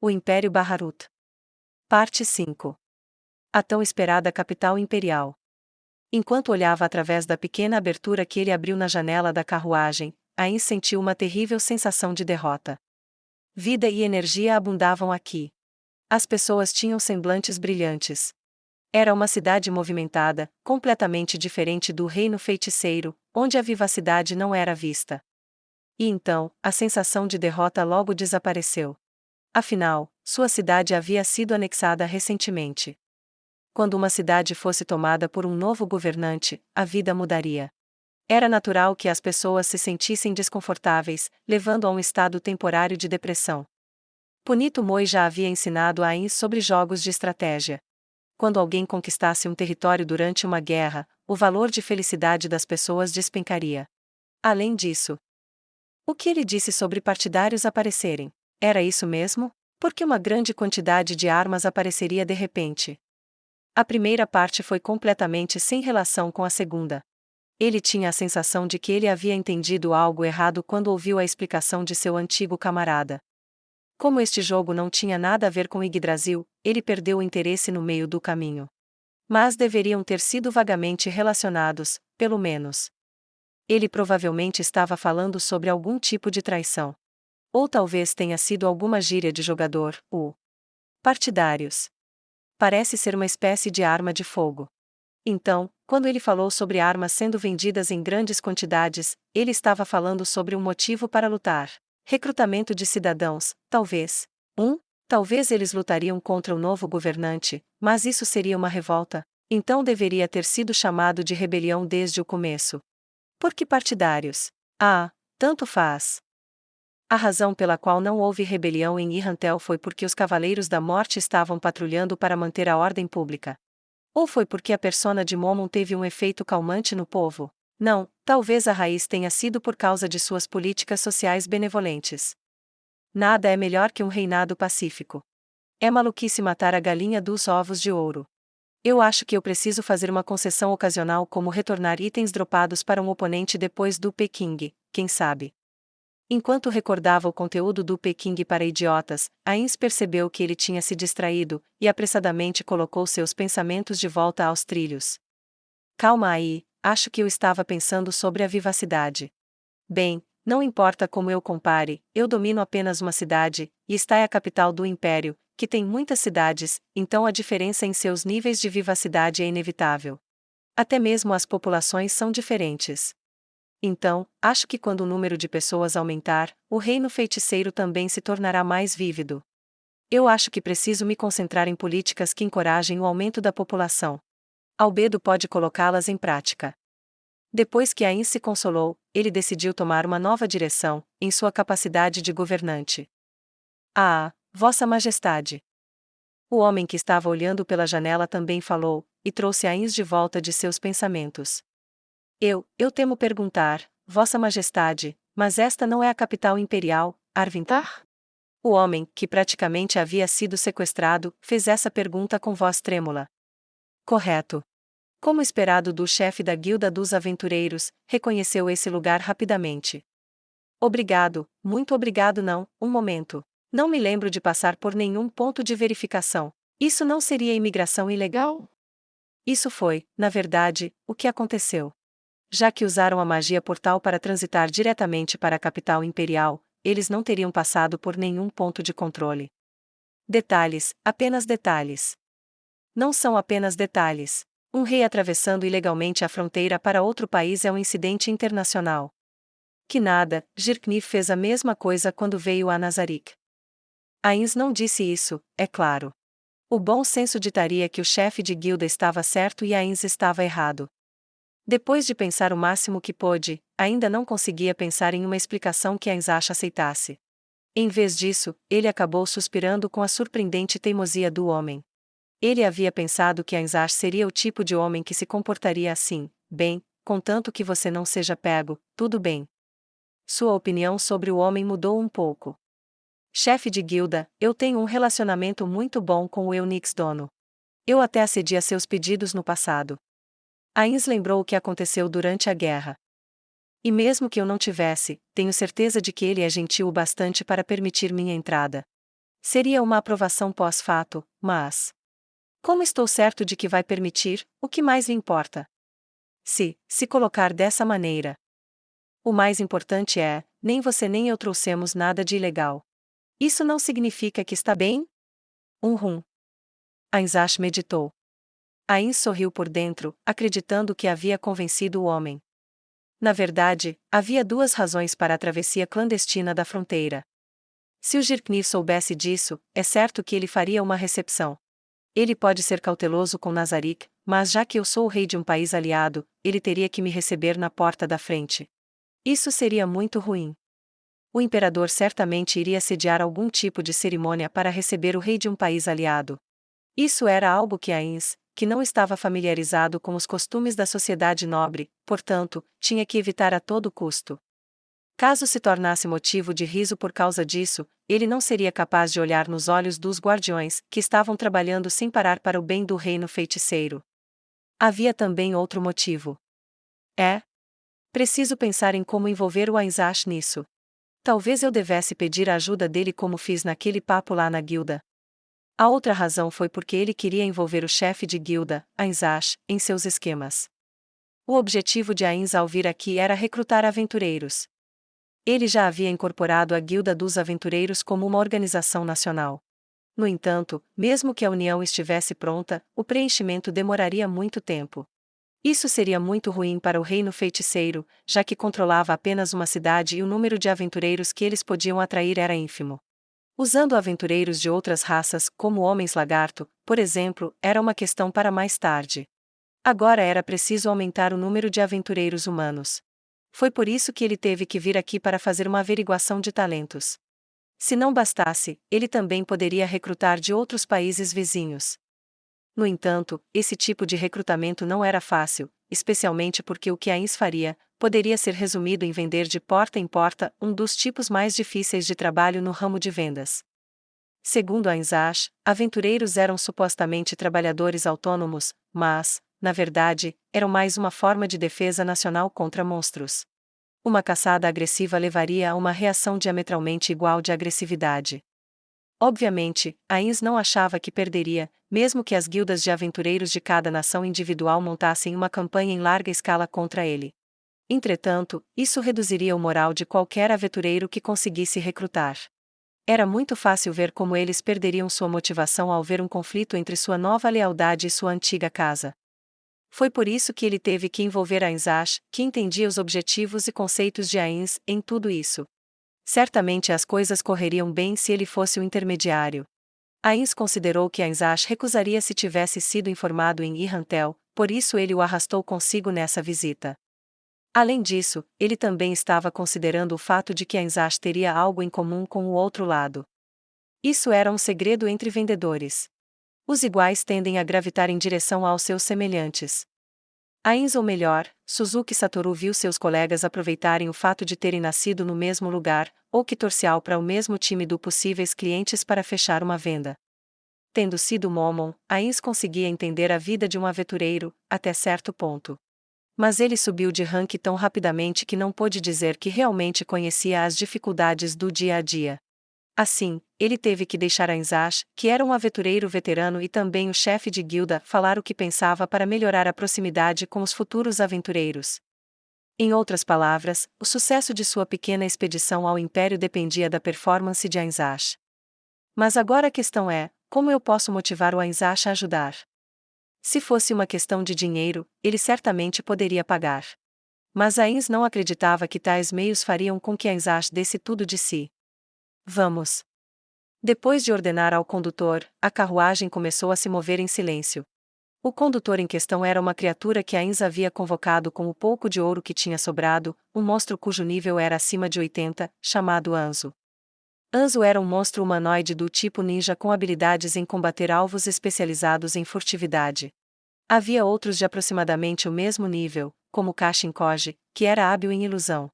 O Império Baharut. Parte 5. A tão esperada capital imperial. Enquanto olhava através da pequena abertura que ele abriu na janela da carruagem, Ain sentiu uma terrível sensação de derrota. Vida e energia abundavam aqui. As pessoas tinham semblantes brilhantes. Era uma cidade movimentada, completamente diferente do reino feiticeiro, onde a vivacidade não era vista. E então, a sensação de derrota logo desapareceu. Afinal, sua cidade havia sido anexada recentemente. Quando uma cidade fosse tomada por um novo governante, a vida mudaria. Era natural que as pessoas se sentissem desconfortáveis, levando a um estado temporário de depressão. Punito Moi já havia ensinado a Ain sobre jogos de estratégia. Quando alguém conquistasse um território durante uma guerra, o valor de felicidade das pessoas despencaria. Além disso, o que ele disse sobre partidários aparecerem? Era isso mesmo? Porque uma grande quantidade de armas apareceria de repente. A primeira parte foi completamente sem relação com a segunda. Ele tinha a sensação de que ele havia entendido algo errado quando ouviu a explicação de seu antigo camarada. Como este jogo não tinha nada a ver com Yggdrasil, ele perdeu o interesse no meio do caminho. Mas deveriam ter sido vagamente relacionados, pelo menos. Ele provavelmente estava falando sobre algum tipo de traição. Ou talvez tenha sido alguma gíria de jogador, partidários. Parece ser uma espécie de arma de fogo. Então, quando ele falou sobre armas sendo vendidas em grandes quantidades, ele estava falando sobre um motivo para lutar. Recrutamento de cidadãos, talvez. Talvez eles lutariam contra o novo governante, mas isso seria uma revolta. Então deveria ter sido chamado de rebelião desde o começo. Por que partidários? Tanto faz. A razão pela qual não houve rebelião em Irrantel foi porque os Cavaleiros da Morte estavam patrulhando para manter a ordem pública. Ou foi porque a persona de Momon teve um efeito calmante no povo? Não, talvez a raiz tenha sido por causa de suas políticas sociais benevolentes. Nada é melhor que um reinado pacífico. É maluquice matar a galinha dos ovos de ouro. Eu acho que eu preciso fazer uma concessão ocasional como retornar itens dropados para um oponente depois do Peking, quem sabe. Enquanto recordava o conteúdo do Peking para idiotas, Ains percebeu que ele tinha se distraído, e apressadamente colocou seus pensamentos de volta aos trilhos. Calma aí, acho que eu estava pensando sobre a vivacidade. Bem, não importa como eu compare, eu domino apenas uma cidade, e esta é a capital do Império, que tem muitas cidades, então a diferença em seus níveis de vivacidade é inevitável. Até mesmo as populações são diferentes. Então, acho que quando o número de pessoas aumentar, o reino feiticeiro também se tornará mais vívido. Eu acho que preciso me concentrar em políticas que encorajem o aumento da população. Albedo pode colocá-las em prática. Depois que Ain se consolou, ele decidiu tomar uma nova direção, em sua capacidade de governante. Vossa Majestade. O homem que estava olhando pela janela também falou, e trouxe Ain de volta de seus pensamentos. Eu temo perguntar, Vossa Majestade, mas esta não é a capital imperial, Arvintar? O homem, que praticamente havia sido sequestrado, fez essa pergunta com voz trêmula. Correto. Como esperado do chefe da Guilda dos Aventureiros, reconheceu esse lugar rapidamente. Obrigado, muito obrigado não, um momento. Não me lembro de passar por nenhum ponto de verificação. Isso não seria imigração ilegal? Isso foi, na verdade, o que aconteceu. Já que usaram a magia portal para transitar diretamente para a capital imperial, eles não teriam passado por nenhum ponto de controle. Detalhes, apenas detalhes. Não são apenas detalhes. Um rei atravessando ilegalmente a fronteira para outro país é um incidente internacional. Que nada, Jirknif fez a mesma coisa quando veio a Nazarick. Ains não disse isso, é claro. O bom senso ditaria que o chefe de guilda estava certo e Ains estava errado. Depois de pensar o máximo que pôde, ainda não conseguia pensar em uma explicação que Ainzash aceitasse. Em vez disso, ele acabou suspirando com a surpreendente teimosia do homem. Ele havia pensado que Ainzash seria o tipo de homem que se comportaria assim, bem, contanto que você não seja pego, tudo bem. Sua opinião sobre o homem mudou um pouco. Chefe de guilda, eu tenho um relacionamento muito bom com o Eunix dono. Eu até acedi a seus pedidos no passado. Ains lembrou o que aconteceu durante a guerra. E mesmo que eu não tivesse, tenho certeza de que ele é gentil o bastante para permitir minha entrada. Seria uma aprovação pós-fato, mas... Como estou certo de que vai permitir, o que mais lhe importa? Se colocar dessa maneira. O mais importante é, nem você nem eu trouxemos nada de ilegal. Isso não significa que está bem? Ainsash meditou. Ain sorriu por dentro, acreditando que havia convencido o homem. Na verdade, havia duas razões para a travessia clandestina da fronteira. Se o Jirknir soubesse disso, é certo que ele faria uma recepção. Ele pode ser cauteloso com Nazarik, mas já que eu sou o rei de um país aliado, ele teria que me receber na porta da frente. Isso seria muito ruim. O imperador certamente iria sediar algum tipo de cerimônia para receber o rei de um país aliado. Isso era algo que Ains, que não estava familiarizado com os costumes da sociedade nobre, portanto, tinha que evitar a todo custo. Caso se tornasse motivo de riso por causa disso, ele não seria capaz de olhar nos olhos dos guardiões, que estavam trabalhando sem parar para o bem do reino feiticeiro. Havia também outro motivo. Preciso pensar em como envolver o Ainsash nisso. Talvez eu devesse pedir a ajuda dele como fiz naquele papo lá na guilda. A outra razão foi porque ele queria envolver o chefe de guilda, Ainsash, em seus esquemas. O objetivo de Ains ao vir aqui era recrutar aventureiros. Ele já havia incorporado a Guilda dos Aventureiros como uma organização nacional. No entanto, mesmo que a união estivesse pronta, o preenchimento demoraria muito tempo. Isso seria muito ruim para o reino feiticeiro, já que controlava apenas uma cidade e o número de aventureiros que eles podiam atrair era ínfimo. Usando aventureiros de outras raças, como homens-lagarto, por exemplo, era uma questão para mais tarde. Agora era preciso aumentar o número de aventureiros humanos. Foi por isso que ele teve que vir aqui para fazer uma averiguação de talentos. Se não bastasse, ele também poderia recrutar de outros países vizinhos. No entanto, esse tipo de recrutamento não era fácil, especialmente porque o que Ains faria poderia ser resumido em vender de porta em porta, um dos tipos mais difíceis de trabalho no ramo de vendas. Segundo Ainsash, aventureiros eram supostamente trabalhadores autônomos, mas, na verdade, eram mais uma forma de defesa nacional contra monstros. Uma caçada agressiva levaria a uma reação diametralmente igual de agressividade. Obviamente, Ains não achava que perderia, mesmo que as guildas de aventureiros de cada nação individual montassem uma campanha em larga escala contra ele. Entretanto, isso reduziria o moral de qualquer aventureiro que conseguisse recrutar. Era muito fácil ver como eles perderiam sua motivação ao ver um conflito entre sua nova lealdade e sua antiga casa. Foi por isso que ele teve que envolver Ainsash, que entendia os objetivos e conceitos de Ains, em tudo isso. Certamente as coisas correriam bem se ele fosse o intermediário. Ains considerou que Ainsash recusaria se tivesse sido informado em Irrantel, por isso ele o arrastou consigo nessa visita. Além disso, ele também estava considerando o fato de que Ainsash teria algo em comum com o outro lado. Isso era um segredo entre vendedores. Os iguais tendem a gravitar em direção aos seus semelhantes. Ains ou melhor, Suzuki Satoru viu seus colegas aproveitarem o fato de terem nascido no mesmo lugar, ou que torcial para o mesmo time do possíveis clientes para fechar uma venda. Tendo sido Momon, Ains conseguia entender a vida de um aventureiro, até certo ponto. Mas ele subiu de rank tão rapidamente que não pôde dizer que realmente conhecia as dificuldades do dia a dia. Assim, ele teve que deixar Ainsash, que era um aventureiro veterano e também o chefe de guilda, falar o que pensava para melhorar a proximidade com os futuros aventureiros. Em outras palavras, o sucesso de sua pequena expedição ao Império dependia da performance de Ainsash. Mas agora a questão é, como eu posso motivar o Ainsash a ajudar? Se fosse uma questão de dinheiro, ele certamente poderia pagar. Mas Ains não acreditava que tais meios fariam com que Ainsash desse tudo de si. Vamos. Depois de ordenar ao condutor, a carruagem começou a se mover em silêncio. O condutor em questão era uma criatura que Ains havia convocado com o pouco de ouro que tinha sobrado, um monstro cujo nível era acima de 80, chamado Anzu. Anzu era um monstro humanoide do tipo ninja com habilidades em combater alvos especializados em furtividade. Havia outros de aproximadamente o mesmo nível, como Kashin Koji, que era hábil em ilusão.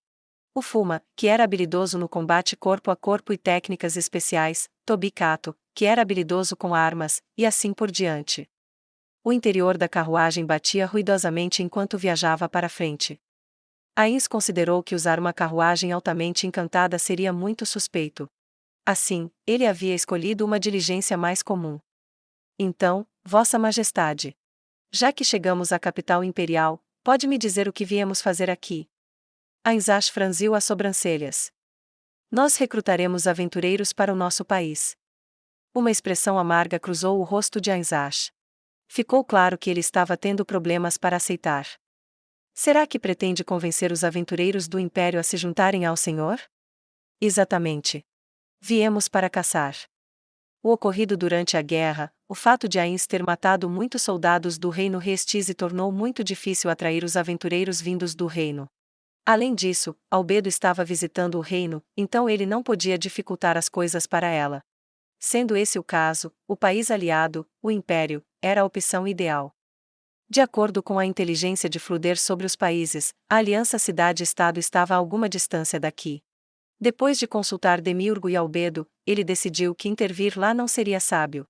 O Fuma, que era habilidoso no combate corpo a corpo e técnicas especiais, Tobi Kato, que era habilidoso com armas, e assim por diante. O interior da carruagem batia ruidosamente enquanto viajava para frente. Ains considerou que usar uma carruagem altamente encantada seria muito suspeito. Assim, ele havia escolhido uma diligência mais comum. Então, Vossa Majestade, já que chegamos à capital imperial, pode me dizer o que viemos fazer aqui? Ainsash franziu as sobrancelhas. Nós recrutaremos aventureiros para o nosso país. Uma expressão amarga cruzou o rosto de Ainsash. Ficou claro que ele estava tendo problemas para aceitar. Será que pretende convencer os aventureiros do Império a se juntarem ao Senhor? Exatamente. Viemos para caçar. O ocorrido durante a guerra, o fato de Ains ter matado muitos soldados do reino Restize tornou muito difícil atrair os aventureiros vindos do reino. Além disso, Albedo estava visitando o reino, então ele não podia dificultar as coisas para ela. Sendo esse o caso, o país aliado, o Império, era a opção ideal. De acordo com a inteligência de Fluder sobre os países, a aliança cidade-estado estava a alguma distância daqui. Depois de consultar Demiurgo e Albedo, ele decidiu que intervir lá não seria sábio.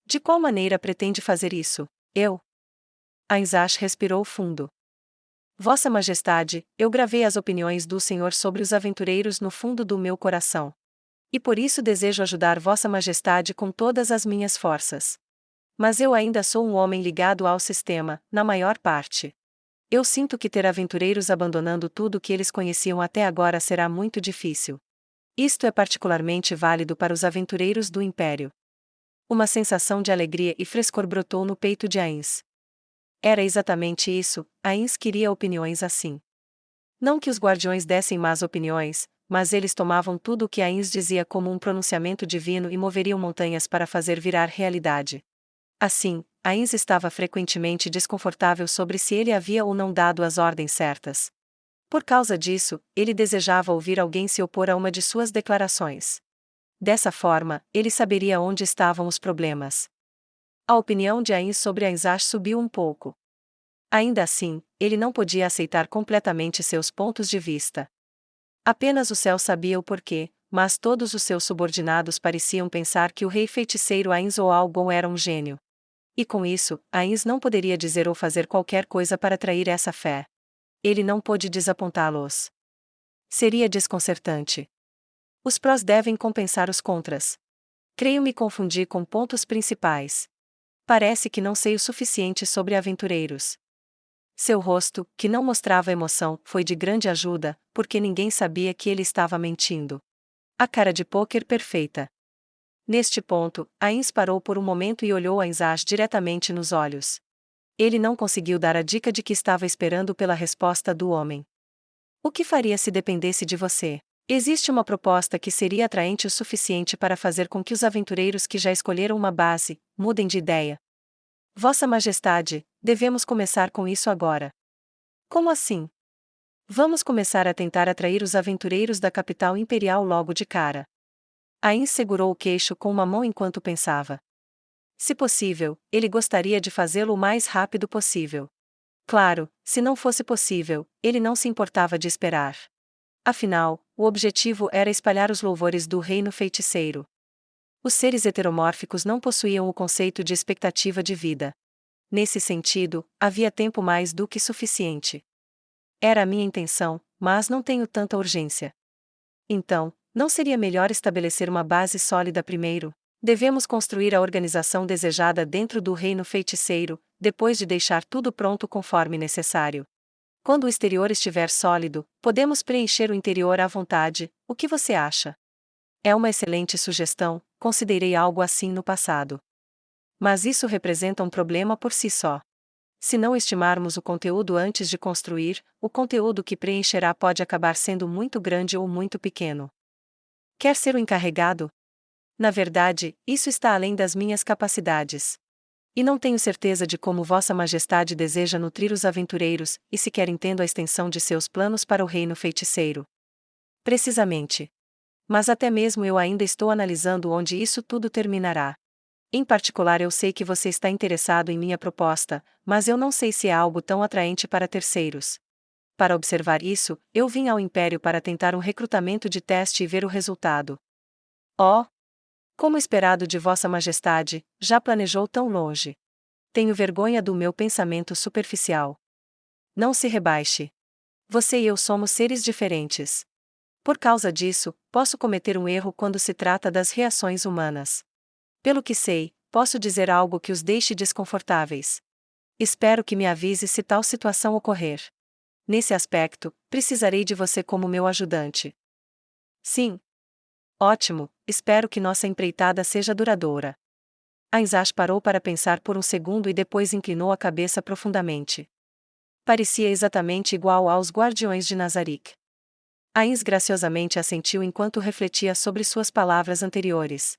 De qual maneira pretende fazer isso? Eu? Ainsash respirou fundo. Vossa Majestade, eu gravei as opiniões do Senhor sobre os aventureiros no fundo do meu coração. E por isso desejo ajudar Vossa Majestade com todas as minhas forças. Mas eu ainda sou um homem ligado ao sistema, na maior parte. Eu sinto que ter aventureiros abandonando tudo o que eles conheciam até agora será muito difícil. Isto é particularmente válido para os aventureiros do Império. Uma sensação de alegria e frescor brotou no peito de Ains. Era exatamente isso, Ains queria opiniões assim. Não que os guardiões dessem más opiniões, mas eles tomavam tudo o que Ains dizia como um pronunciamento divino e moveriam montanhas para fazer virar realidade. Assim, Ains estava frequentemente desconfortável sobre se ele havia ou não dado as ordens certas. Por causa disso, ele desejava ouvir alguém se opor a uma de suas declarações. Dessa forma, ele saberia onde estavam os problemas. A opinião de Ains sobre Ainsash subiu um pouco. Ainda assim, ele não podia aceitar completamente seus pontos de vista. Apenas o céu sabia o porquê, mas todos os seus subordinados pareciam pensar que o rei feiticeiro Ains ou Algon era um gênio. E com isso, Ains não poderia dizer ou fazer qualquer coisa para atrair essa fé. Ele não pôde desapontá-los. Seria desconcertante. Os prós devem compensar os contras. Creio me confundir com pontos principais. Parece que não sei o suficiente sobre aventureiros. Seu rosto, que não mostrava emoção, foi de grande ajuda, porque ninguém sabia que ele estava mentindo. A cara de pôquer perfeita. Neste ponto, Ains parou por um momento e olhou Ainsash diretamente nos olhos. Ele não conseguiu dar a dica de que estava esperando pela resposta do homem. O que faria se dependesse de você? Existe uma proposta que seria atraente o suficiente para fazer com que os aventureiros que já escolheram uma base, mudem de ideia. Vossa Majestade, devemos começar com isso agora. Como assim? Vamos começar a tentar atrair os aventureiros da capital imperial logo de cara. Ains segurou o queixo com uma mão enquanto pensava. Se possível, ele gostaria de fazê-lo o mais rápido possível. Claro, se não fosse possível, ele não se importava de esperar. Afinal, o objetivo era espalhar os louvores do reino feiticeiro. Os seres heteromórficos não possuíam o conceito de expectativa de vida. Nesse sentido, havia tempo mais do que suficiente. Era a minha intenção, mas não tenho tanta urgência. Então, não seria melhor estabelecer uma base sólida primeiro? Devemos construir a organização desejada dentro do reino feiticeiro, depois de deixar tudo pronto conforme necessário. Quando o exterior estiver sólido, podemos preencher o interior à vontade. O que você acha? É uma excelente sugestão, considerei algo assim no passado. Mas isso representa um problema por si só. Se não estimarmos o conteúdo antes de construir, o conteúdo que preencherá pode acabar sendo muito grande ou muito pequeno. Quer ser o encarregado? Na verdade, isso está além das minhas capacidades. E não tenho certeza de como Vossa Majestade deseja nutrir os aventureiros, e sequer entendo a extensão de seus planos para o reino feiticeiro. Precisamente. Mas até mesmo eu ainda estou analisando onde isso tudo terminará. Em particular, eu sei que você está interessado em minha proposta, mas eu não sei se é algo tão atraente para terceiros. Para observar isso, eu vim ao Império para tentar um recrutamento de teste e ver o resultado. Oh! Como esperado de Vossa Majestade, já planejou tão longe. Tenho vergonha do meu pensamento superficial. Não se rebaixe. Você e eu somos seres diferentes. Por causa disso, posso cometer um erro quando se trata das reações humanas. Pelo que sei, posso dizer algo que os deixe desconfortáveis. Espero que me avise se tal situação ocorrer. Nesse aspecto, precisarei de você como meu ajudante. Sim. Ótimo, espero que nossa empreitada seja duradoura. Ainsash parou para pensar por um segundo e depois inclinou a cabeça profundamente. Parecia exatamente igual aos guardiões de Nazarick. Ains graciosamente assentiu enquanto refletia sobre suas palavras anteriores.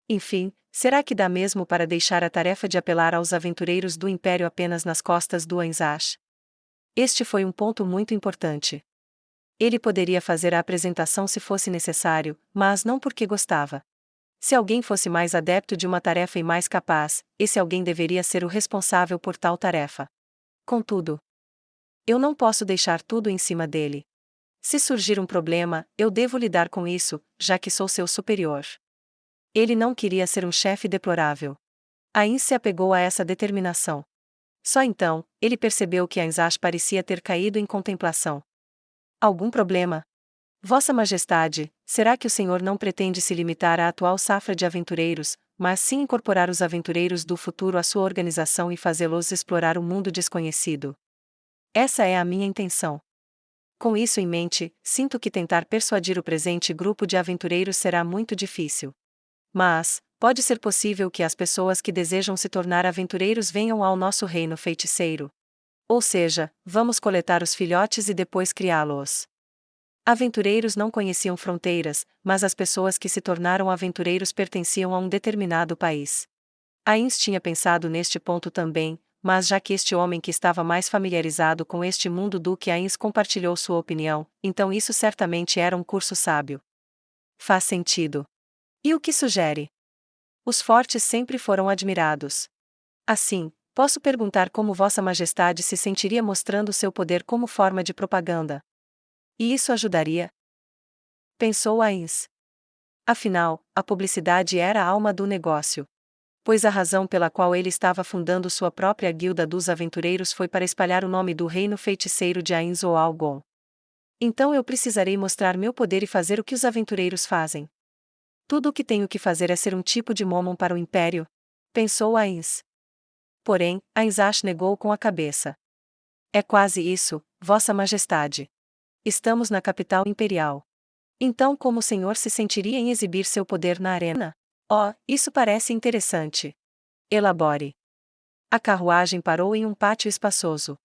Enfim, será que dá mesmo para deixar a tarefa de apelar aos aventureiros do Império apenas nas costas do Ainsash? Este foi um ponto muito importante. Ele poderia fazer a apresentação se fosse necessário, mas não porque gostava. Se alguém fosse mais adepto de uma tarefa e mais capaz, esse alguém deveria ser o responsável por tal tarefa. Contudo, eu não posso deixar tudo em cima dele. Se surgir um problema, eu devo lidar com isso, já que sou seu superior. Ele não queria ser um chefe deplorável. Ain se apegou a essa determinação. Só então, ele percebeu que Ainsash parecia ter caído em contemplação. Algum problema? Vossa Majestade, será que o senhor não pretende se limitar à atual safra de aventureiros, mas sim incorporar os aventureiros do futuro à sua organização e fazê-los explorar o mundo desconhecido? Essa é a minha intenção. Com isso em mente, sinto que tentar persuadir o presente grupo de aventureiros será muito difícil. Mas, pode ser possível que as pessoas que desejam se tornar aventureiros venham ao nosso reino feiticeiro. Ou seja, vamos coletar os filhotes e depois criá-los. Aventureiros não conheciam fronteiras, mas as pessoas que se tornaram aventureiros pertenciam a um determinado país. Ains tinha pensado neste ponto também, mas já que este homem que estava mais familiarizado com este mundo do que Ains compartilhou sua opinião, então isso certamente era um curso sábio. Faz sentido. E o que sugere? Os fortes sempre foram admirados. Assim, posso perguntar como Vossa Majestade se sentiria mostrando seu poder como forma de propaganda. E isso ajudaria? Pensou Ains. Afinal, a publicidade era a alma do negócio. Pois a razão pela qual ele estava fundando sua própria guilda dos aventureiros foi para espalhar o nome do reino feiticeiro de Ains ou Algon. Então eu precisarei mostrar meu poder e fazer o que os aventureiros fazem. Tudo o que tenho que fazer é ser um tipo de Momon para o Império, pensou Ains. Porém, Ainsash negou com a cabeça. É quase isso, Vossa Majestade. Estamos na capital imperial. Então como o senhor se sentiria em exibir seu poder na arena? Oh, isso parece interessante. Elabore. A carruagem parou em um pátio espaçoso.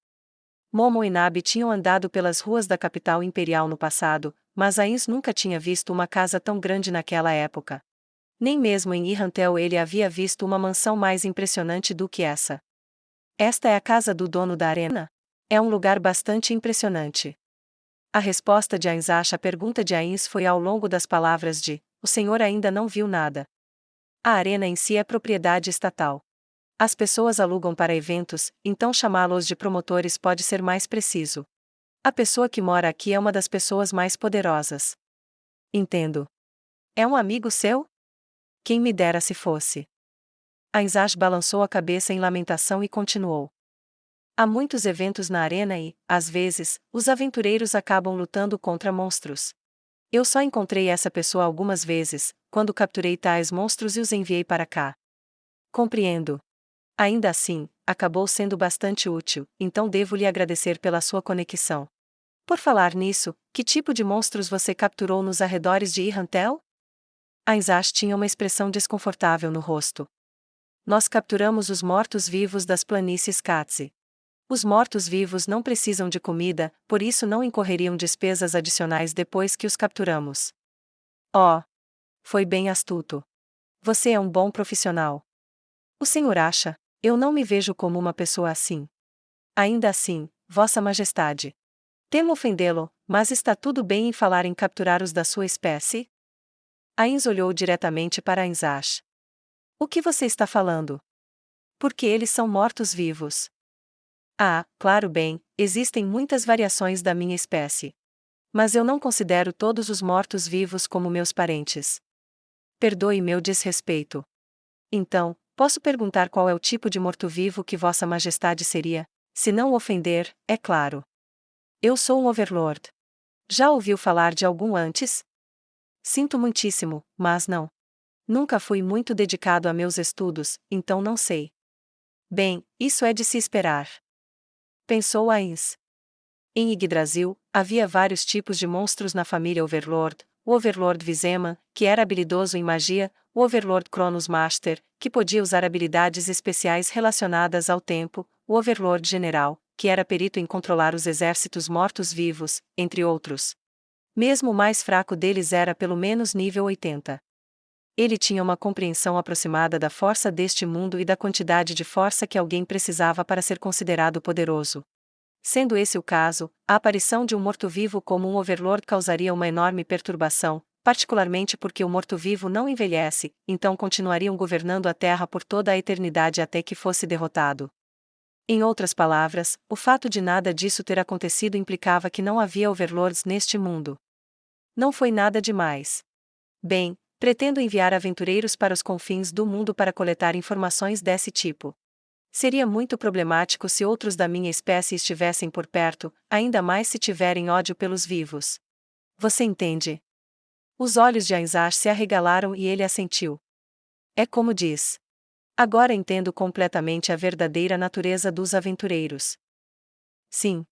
Momo e Nabi tinham andado pelas ruas da capital imperial no passado, mas Ains nunca tinha visto uma casa tão grande naquela época. Nem mesmo em Irrantel ele havia visto uma mansão mais impressionante do que essa. Esta é a casa do dono da arena? É um lugar bastante impressionante. A resposta de Ainsash à pergunta de Ains foi ao longo das palavras de: o senhor ainda não viu nada. A arena em si é propriedade estatal. As pessoas alugam para eventos, então chamá-los de promotores pode ser mais preciso. A pessoa que mora aqui é uma das pessoas mais poderosas. Entendo. É um amigo seu? Quem me dera se fosse. Ainsash balançou a cabeça em lamentação e continuou. Há muitos eventos na arena e, às vezes, os aventureiros acabam lutando contra monstros. Eu só encontrei essa pessoa algumas vezes, quando capturei tais monstros e os enviei para cá. Compreendo. Ainda assim, acabou sendo bastante útil, então devo lhe agradecer pela sua conexão. Por falar nisso, que tipo de monstros você capturou nos arredores de Irrantel? Ainsash tinha uma expressão desconfortável no rosto. Nós capturamos os mortos-vivos das planícies Katze. Os mortos-vivos não precisam de comida, por isso não incorreriam despesas adicionais depois que os capturamos. Oh! Foi bem astuto. Você é um bom profissional. O senhor acha? Eu não me vejo como uma pessoa assim. Ainda assim, Vossa Majestade. Temo ofendê-lo, mas está tudo bem em falar em capturar os da sua espécie? Ains olhou diretamente para Ainsash. O que você está falando? Porque eles são mortos-vivos. Ah, claro bem, existem muitas variações da minha espécie. Mas eu não considero todos os mortos-vivos como meus parentes. Perdoe meu desrespeito. Então, posso perguntar qual é o tipo de morto-vivo que Vossa Majestade seria? Se não o ofender, é claro. Eu sou um Overlord. Já ouviu falar de algum antes? Sinto muitíssimo, mas não. Nunca fui muito dedicado a meus estudos, então não sei. Bem, isso é de se esperar. Pensou Ains. Em Yggdrasil, havia vários tipos de monstros na família Overlord: o Overlord Vizema, que era habilidoso em magia; o Overlord Cronos Master, que podia usar habilidades especiais relacionadas ao tempo; o Overlord General, que era perito em controlar os exércitos mortos-vivos, entre outros. Mesmo o mais fraco deles era pelo menos nível 80. Ele tinha uma compreensão aproximada da força deste mundo e da quantidade de força que alguém precisava para ser considerado poderoso. Sendo esse o caso, a aparição de um morto-vivo como um Overlord causaria uma enorme perturbação, particularmente porque o morto-vivo não envelhece, então continuariam governando a Terra por toda a eternidade até que fosse derrotado. Em outras palavras, o fato de nada disso ter acontecido implicava que não havia Overlords neste mundo. Não foi nada demais. Bem, pretendo enviar aventureiros para os confins do mundo para coletar informações desse tipo. Seria muito problemático se outros da minha espécie estivessem por perto, ainda mais se tiverem ódio pelos vivos. Você entende? Os olhos de Ainzar se arregalaram e ele assentiu. É como diz. Agora entendo completamente a verdadeira natureza dos aventureiros. Sim.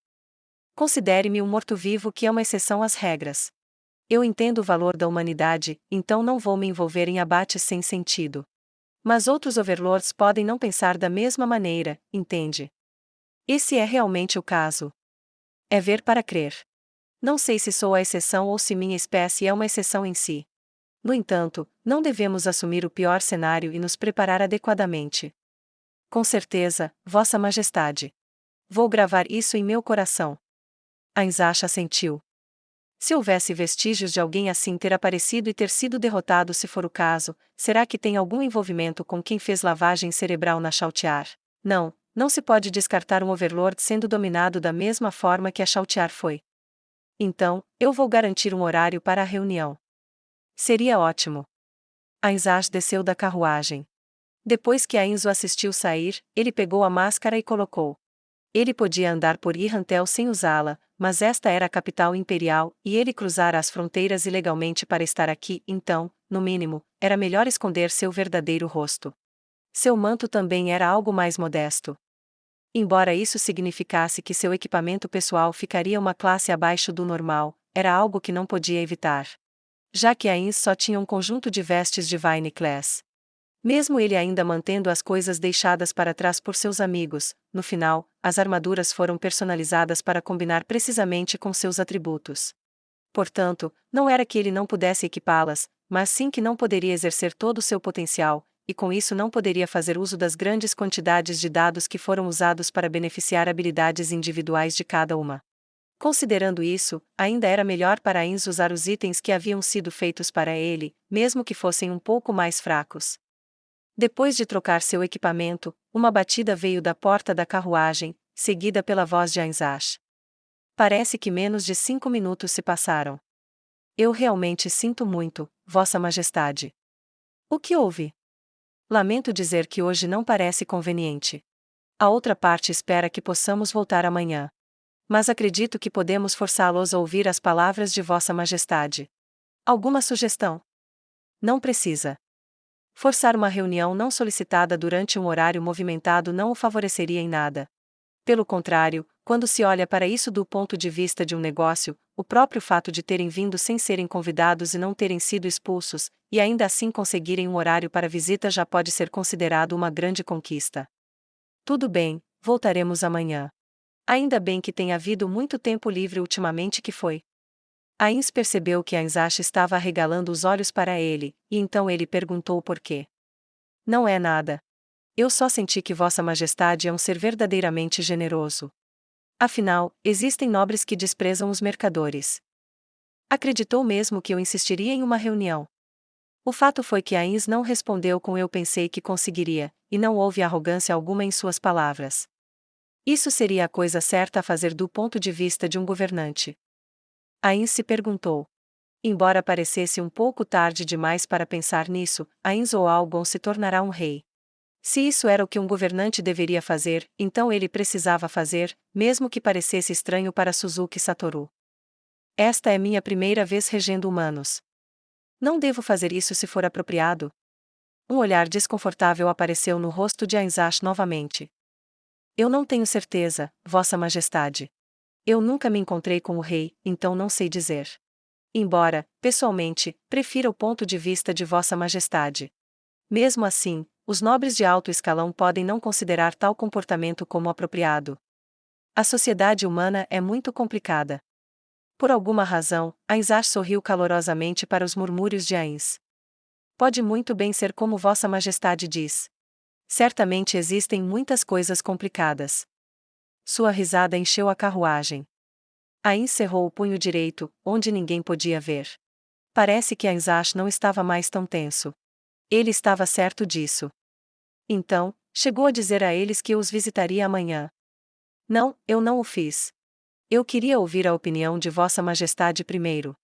Considere-me um morto-vivo que é uma exceção às regras. Eu entendo o valor da humanidade, então não vou me envolver em abates sem sentido. Mas outros overlords podem não pensar da mesma maneira, entende? Esse é realmente o caso. É ver para crer. Não sei se sou a exceção ou se minha espécie é uma exceção em si. No entanto, não devemos assumir o pior cenário e nos preparar adequadamente. Com certeza, Vossa Majestade. Vou gravar isso em meu coração. Ainzach assentiu. Se houvesse vestígios de alguém assim ter aparecido e ter sido derrotado, se for o caso, será que tem algum envolvimento com quem fez lavagem cerebral na Chautiar? Não, não se pode descartar um Overlord sendo dominado da mesma forma que a Chautiar foi. Então, eu vou garantir um horário para a reunião. Seria ótimo. Ainzach desceu da carruagem. Depois que Ainz o assistiu sair, ele pegou a máscara e colocou. Ele podia andar por Irrantel sem usá-la, mas esta era a capital imperial, e ele cruzara as fronteiras ilegalmente para estar aqui, então, no mínimo, era melhor esconder seu verdadeiro rosto. Seu manto também era algo mais modesto. Embora isso significasse que seu equipamento pessoal ficaria uma classe abaixo do normal, era algo que não podia evitar. Já que Ainz só tinha um conjunto de vestes de Vine Class. Mesmo ele ainda mantendo as coisas deixadas para trás por seus amigos, no final, as armaduras foram personalizadas para combinar precisamente com seus atributos. Portanto, não era que ele não pudesse equipá-las, mas sim que não poderia exercer todo o seu potencial, e com isso não poderia fazer uso das grandes quantidades de dados que foram usados para beneficiar habilidades individuais de cada uma. Considerando isso, ainda era melhor para Ainz usar os itens que haviam sido feitos para ele, mesmo que fossem um pouco mais fracos. Depois de trocar seu equipamento, uma batida veio da porta da carruagem, seguida pela voz de Ainzach. Parece que menos de 5 minutos se passaram. Eu realmente sinto muito, Vossa Majestade. O que houve? Lamento dizer que hoje não parece conveniente. A outra parte espera que possamos voltar amanhã. Mas acredito que podemos forçá-los a ouvir as palavras de Vossa Majestade. Alguma sugestão? Não precisa. Forçar uma reunião não solicitada durante um horário movimentado não o favoreceria em nada. Pelo contrário, quando se olha para isso do ponto de vista de um negócio, o próprio fato de terem vindo sem serem convidados e não terem sido expulsos, e ainda assim conseguirem um horário para visita já pode ser considerado uma grande conquista. Tudo bem, voltaremos amanhã. Ainda bem que tem havido muito tempo livre ultimamente que foi. Ainz percebeu que Ainzach estava arregalando os olhos para ele, e então ele perguntou por quê. Não é nada. Eu só senti que Vossa Majestade é um ser verdadeiramente generoso. Afinal, existem nobres que desprezam os mercadores. Acreditou mesmo que eu insistiria em uma reunião. O fato foi que Ainz não respondeu com eu pensei que conseguiria, e não houve arrogância alguma em suas palavras. Isso seria a coisa certa a fazer do ponto de vista de um governante. Ainz se perguntou. Embora parecesse um pouco tarde demais para pensar nisso, Ainz ou Algon se tornará um rei. Se isso era o que um governante deveria fazer, então ele precisava fazer, mesmo que parecesse estranho para Suzuki Satoru. Esta é minha primeira vez regendo humanos. Não devo fazer isso se for apropriado? Um olhar desconfortável apareceu no rosto de Ainsash novamente. Eu não tenho certeza, Vossa Majestade. Eu nunca me encontrei com o rei, então não sei dizer. Embora, pessoalmente, prefira o ponto de vista de Vossa Majestade. Mesmo assim, os nobres de alto escalão podem não considerar tal comportamento como apropriado. A sociedade humana é muito complicada. Por alguma razão, Ainsash sorriu calorosamente para os murmúrios de Ains. Pode muito bem ser como Vossa Majestade diz. Certamente existem muitas coisas complicadas. Sua risada encheu a carruagem. Ains cerrou o punho direito, onde ninguém podia ver. Parece que Ainsash não estava mais tão tenso. Ele estava certo disso. Então, chegou a dizer a eles que os visitaria amanhã. Não, eu não o fiz. Eu queria ouvir a opinião de Vossa Majestade primeiro.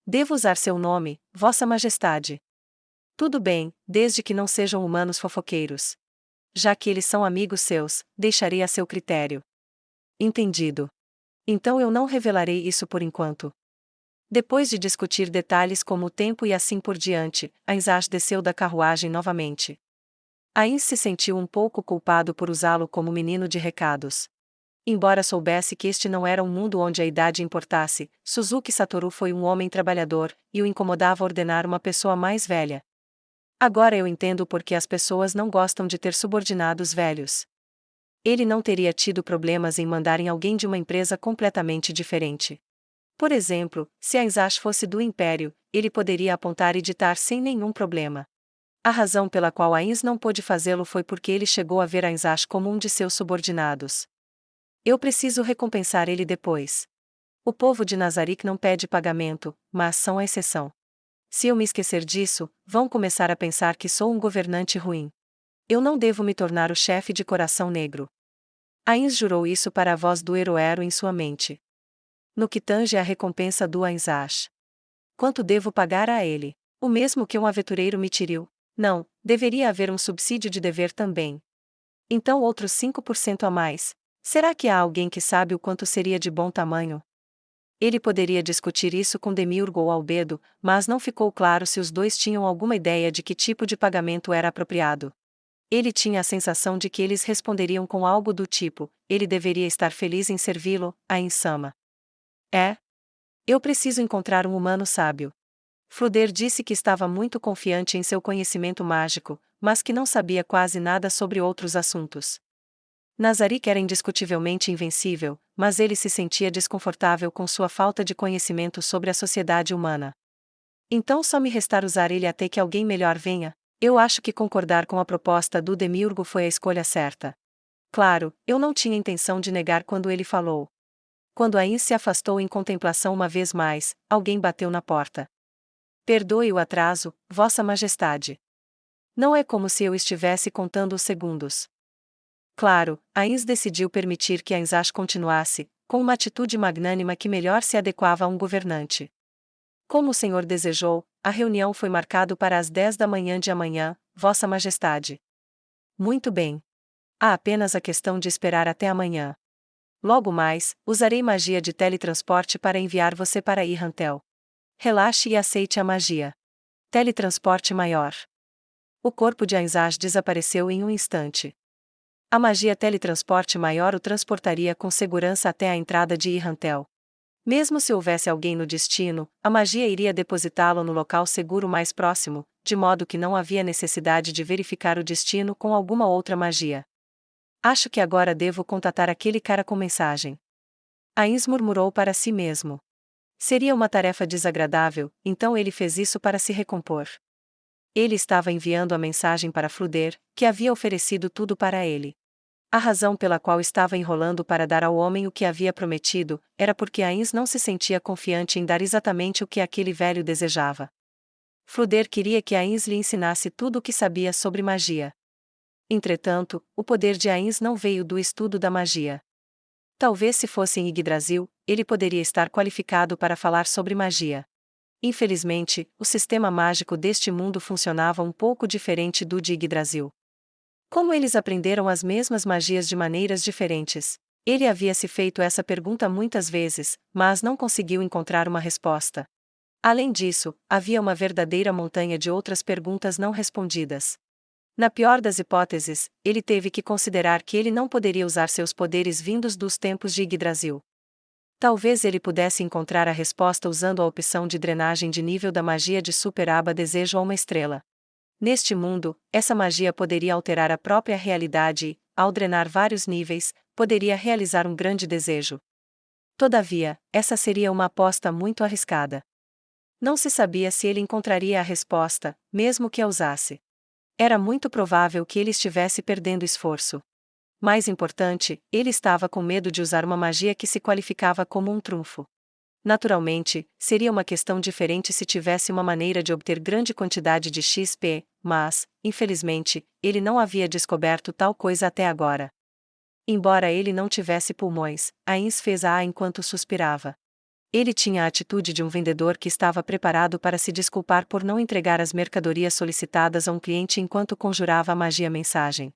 Devo usar seu nome, Vossa Majestade. Tudo bem, desde que não sejam humanos fofoqueiros. Já que eles são amigos seus, deixarei a seu critério. Entendido. Então eu não revelarei isso por enquanto. Depois de discutir detalhes como o tempo e assim por diante, Ainsash desceu da carruagem novamente. Ains se sentiu um pouco culpado por usá-lo como menino de recados. Embora soubesse que este não era um mundo onde a idade importasse, Suzuki Satoru foi um homem trabalhador, e o incomodava ordenar uma pessoa mais velha. Agora eu entendo por que as pessoas não gostam de ter subordinados velhos. Ele não teria tido problemas em mandar em alguém de uma empresa completamente diferente. Por exemplo, se Ainsash fosse do Império, ele poderia apontar e ditar sem nenhum problema. A razão pela qual Ains não pôde fazê-lo foi porque ele chegou a ver Ainsash como um de seus subordinados. Eu preciso recompensar ele depois. O povo de Nazarick não pede pagamento, mas são a exceção. Se eu me esquecer disso, vão começar a pensar que sou um governante ruim. Eu não devo me tornar o chefe de Coração Negro. Ains jurou isso para a voz do Heroero em sua mente. No que tange à recompensa do Ainsash. Quanto devo pagar a ele? O mesmo que um aventureiro me tiriu? Não, deveria haver um subsídio de dever também. Então outros 5% a mais. Será que há alguém que sabe o quanto seria de bom tamanho? Ele poderia discutir isso com Demiurgo ou Albedo, mas não ficou claro se os dois tinham alguma ideia de que tipo de pagamento era apropriado. Ele tinha a sensação de que eles responderiam com algo do tipo: ele deveria estar feliz em servi-lo, Ain-sama. Eu preciso encontrar um humano sábio. Fluder disse que estava muito confiante em seu conhecimento mágico, mas que não sabia quase nada sobre outros assuntos. Nazarick era indiscutivelmente invencível, mas ele se sentia desconfortável com sua falta de conhecimento sobre a sociedade humana. Então só me restar usar ele até que alguém melhor venha. Eu acho que concordar com a proposta do Demiurgo foi a escolha certa. Claro, eu não tinha intenção de negar quando ele falou. Quando Ain se afastou em contemplação uma vez mais, alguém bateu na porta. Perdoe o atraso, Vossa Majestade. Não é como se eu estivesse contando os segundos. Claro, Ains decidiu permitir que Ainsash continuasse, com uma atitude magnânima que melhor se adequava a um governante. Como o senhor desejou, a reunião foi marcada para as 10 da manhã de amanhã, Vossa Majestade. Muito bem. Há apenas a questão de esperar até amanhã. Logo mais, usarei magia de teletransporte para enviar você para Irrantel. Relaxe e aceite a magia. Teletransporte maior. O corpo de Ainsash desapareceu em um instante. A magia teletransporte maior o transportaria com segurança até a entrada de Irrantel. Mesmo se houvesse alguém no destino, a magia iria depositá-lo no local seguro mais próximo, de modo que não havia necessidade de verificar o destino com alguma outra magia. Acho que agora devo contatar aquele cara com mensagem. Ains murmurou para si mesmo. Seria uma tarefa desagradável, então ele fez isso para se recompor. Ele estava enviando a mensagem para Fluder, que havia oferecido tudo para ele. A razão pela qual estava enrolando para dar ao homem o que havia prometido, era porque Ains não se sentia confiante em dar exatamente o que aquele velho desejava. Fluder queria que Ains lhe ensinasse tudo o que sabia sobre magia. Entretanto, o poder de Ains não veio do estudo da magia. Talvez se fosse em Yggdrasil, ele poderia estar qualificado para falar sobre magia. Infelizmente, o sistema mágico deste mundo funcionava um pouco diferente do de Yggdrasil. Como eles aprenderam as mesmas magias de maneiras diferentes? Ele havia se feito essa pergunta muitas vezes, mas não conseguiu encontrar uma resposta. Além disso, havia uma verdadeira montanha de outras perguntas não respondidas. Na pior das hipóteses, ele teve que considerar que ele não poderia usar seus poderes vindos dos tempos de Yggdrasil. Talvez ele pudesse encontrar a resposta usando a opção de drenagem de nível da magia de Super Aba Desejo a uma estrela. Neste mundo, essa magia poderia alterar a própria realidade e, ao drenar vários níveis, poderia realizar um grande desejo. Todavia, essa seria uma aposta muito arriscada. Não se sabia se ele encontraria a resposta, mesmo que a usasse. Era muito provável que ele estivesse perdendo esforço. Mais importante, ele estava com medo de usar uma magia que se qualificava como um trunfo. Naturalmente, seria uma questão diferente se tivesse uma maneira de obter grande quantidade de XP, mas, infelizmente, ele não havia descoberto tal coisa até agora. Embora ele não tivesse pulmões, Ainz fez a enquanto suspirava. Ele tinha a atitude de um vendedor que estava preparado para se desculpar por não entregar as mercadorias solicitadas a um cliente enquanto conjurava a magia mensagem.